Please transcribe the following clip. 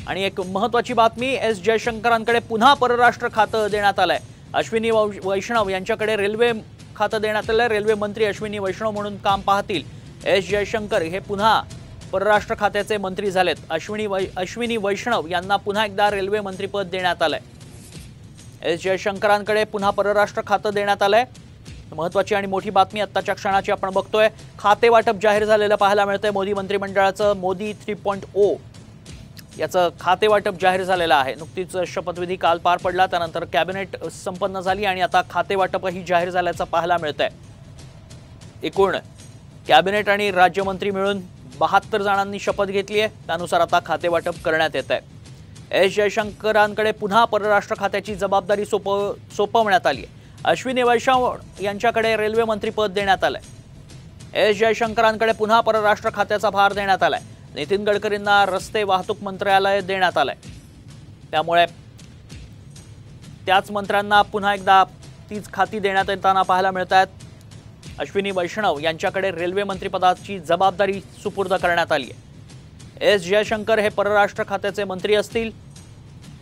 आणि एक महत्त्वाची बातमी, एस जयशंकरांकडे पुन्हा परराष्ट्र खातं देण्यात आलंय। अश्विनी वैष्णव यांच्याकडे रेल्वे खातं देण्यात आलंय। रेल्वे मंत्री अश्विनी वैष्णव म्हणून काम पाहतील। एस जयशंकर हे पुन्हा परराष्ट्र खात्याचे मंत्री झालेत। अश्विनी वैष्णव यांना पुन्हा एकदा रेल्वे मंत्रीपद देण्यात आलंय। एस जयशंकरांकडे पुन्हा परराष्ट्र खातं देण्यात आलंय। महत्त्वाची आणि मोठी बातमी आत्ताच्या क्षणाची आपण बघतोय। खाते वाटप जाहीर झालेलं पाहायला मिळतंय। मोदी मंत्रिमंडळाचं मोदी 3.0 याचं खाते वाटप जाहीर झालेलं आहे। नुकतीच शपथविधी काल पार पडला, त्यानंतर कॅबिनेट संपन्न झाली आणि आता खाते वाटपही जाहीर झाल्याचं पाहायला मिळतंय। एकूण कॅबिनेट आणि राज्यमंत्री मिळून 72 जणांनी शपथ घेतली आहे। त्यानुसार आता खाते वाटप करण्यात येत आहे। एस जयशंकरांकडे पुन्हा परराष्ट्र खात्याची जबाबदारी सोपवण्यात आली आहे। अश्विनी वैष्णव यांच्याकडे रेल्वे मंत्रीपद देण्यात आलंय। एस जयशंकरांकडे पुन्हा परराष्ट्र खात्याचा भार देण्यात आलाय। नितीन गडकरींना रस्ते वाहतूक मंत्रालय देण्यात आलंय। त्यामुळे त्याच मंत्र्यांना पुन्हा एकदा तीच खाती देण्यात येताना पाहायला मिळतात। अश्विनी वैष्णव यांच्याकडे रेल्वे मंत्रिपदाची जबाबदारी सुपूर्द करण्यात आली आहे। एस जयशंकर हे परराष्ट्र खात्याचे मंत्री असतील।